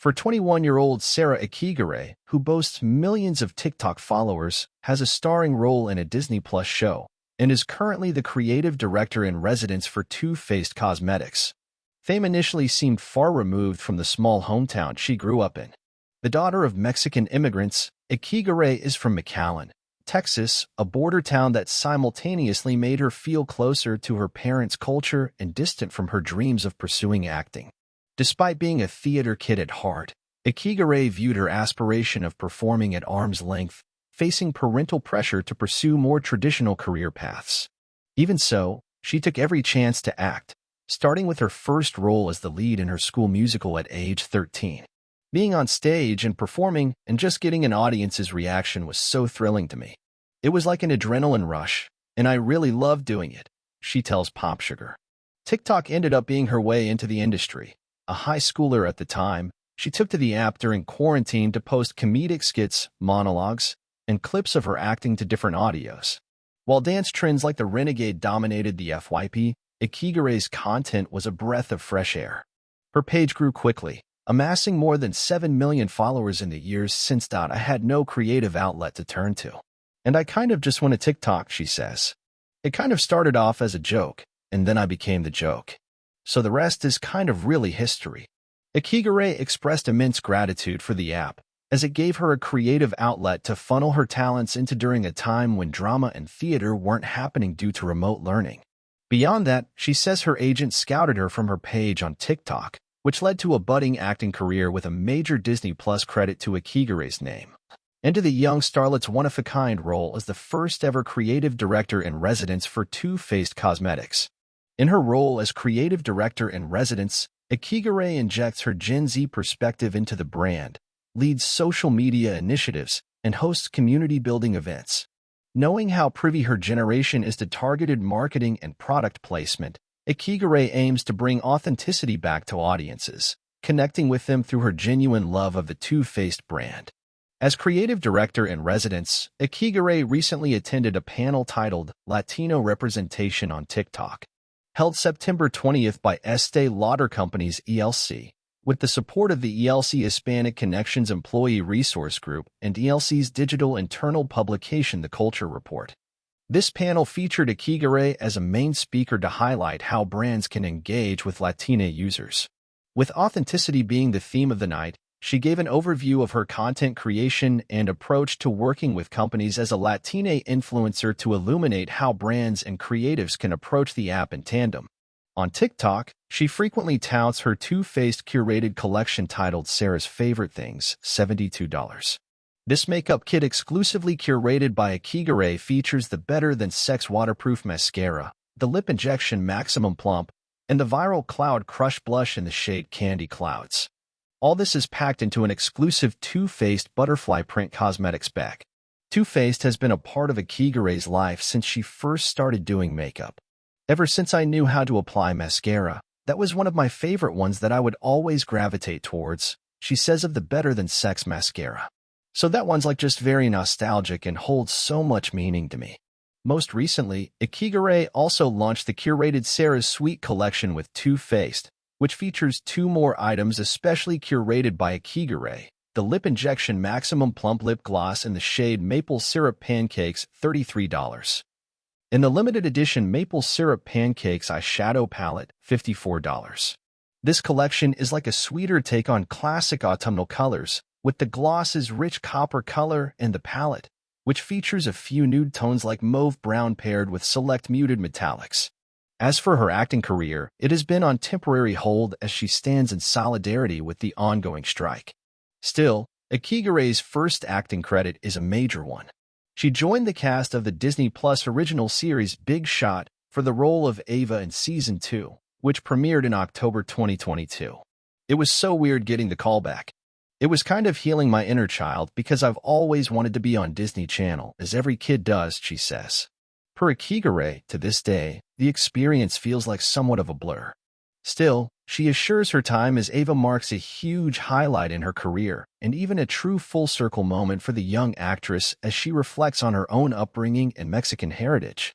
For 21-year-old Sara Echeagaray, who boasts millions of TikTok followers, has a starring role in a Disney Plus show, and is currently the creative director in residence for Too Faced Cosmetics. Fame initially seemed far removed from the small hometown she grew up in. The daughter of Mexican immigrants, Echeagaray is from McAllen, Texas, a border town that simultaneously made her feel closer to her parents' culture and distant from her dreams of pursuing acting. Despite being a theater kid at heart, Echeagaray viewed her aspiration of performing at arm's length, facing parental pressure to pursue more traditional career paths. Even so, she took every chance to act, starting with her first role as the lead in her school musical at age 13. Being on stage and performing and just getting an audience's reaction was so thrilling to me. It was like an adrenaline rush, and I really loved doing it, she tells POPSUGAR. TikTok ended up being her way into the industry. A high schooler at the time, she took to the app during quarantine to post comedic skits, monologues, and clips of her acting to different audios. While dance trends like the Renegade dominated the FYP, Echeagaray's content was a breath of fresh air. Her page grew quickly, amassing more than 7 million followers in the years since. I had no creative outlet to turn to. And I kind of just went to TikTok, she says. It kind of started off as a joke, and then I became the joke. So the rest is kind of really history. Echeagaray expressed immense gratitude for the app, as it gave her a creative outlet to funnel her talents into during a time when drama and theater weren't happening due to remote learning. Beyond that, she says her agent scouted her from her page on TikTok, which led to a budding acting career with a major Disney Plus credit to Echeagaray's name. Into the young starlet's one-of-a-kind role as the first-ever creative director in residence for Too Faced Cosmetics. In her role as creative director in residence, Echeagaray injects her Gen Z perspective into the brand, leads social media initiatives, and hosts community-building events. Knowing how privy her generation is to targeted marketing and product placement, Echeagaray aims to bring authenticity back to audiences, connecting with them through her genuine love of the Too Faced brand. As creative director in residence, Echeagaray recently attended a panel titled Latino Representation on TikTok, held September 20th by Estee Lauder Companies ELC, with the support of the ELC Hispanic Connections Employee Resource Group and ELC's digital internal publication The Culture Report. This panel featured Echeagaray as a main speaker to highlight how brands can engage with Latina users. With authenticity being the theme of the night, she gave an overview of her content creation and approach to working with companies as a Latina influencer to illuminate how brands and creatives can approach the app in tandem. On TikTok, she frequently touts her Too Faced curated collection titled Sarah's Favorite Things, $72. This makeup kit exclusively curated by Echeagaray features the Better Than Sex waterproof mascara, the lip injection Maximum Plump, and the viral Cloud Crush blush in the shade Candy Clouds. All this is packed into an exclusive Too Faced butterfly print cosmetics bag. Too Faced has been a part of Echeagaray's life since she first started doing makeup. Ever since I knew how to apply mascara, that was one of my favorite ones that I would always gravitate towards, she says of the Better Than Sex mascara. So that one's like just very nostalgic and holds so much meaning to me. Most recently, Echeagaray also launched the curated Sarah's Sweet collection with Too Faced, which features 2 more items especially curated by Echeagaray, the Lip Injection Maximum Plump Lip Gloss in the shade Maple Syrup Pancakes, $33. And the limited edition Maple Syrup Pancakes eyeshadow palette, $54. This collection is like a sweeter take on classic autumnal colors, with the gloss's rich copper color and the palette, which features a few nude tones like mauve-brown paired with select muted metallics. As for her acting career, it has been on temporary hold as she stands in solidarity with the ongoing strike. Still, Echeagaray's first acting credit is a major one. She joined the cast of the Disney Plus original series Big Shot for the role of Ava in Season 2, which premiered in October 2022. It was so weird getting the callback. It was kind of healing my inner child because I've always wanted to be on Disney Channel, as every kid does, she says. Per Echeagaray, to this day, the experience feels like somewhat of a blur. Still, she assures her time as Ava marks a huge highlight in her career and even a true full-circle moment for the young actress as she reflects on her own upbringing and Mexican heritage.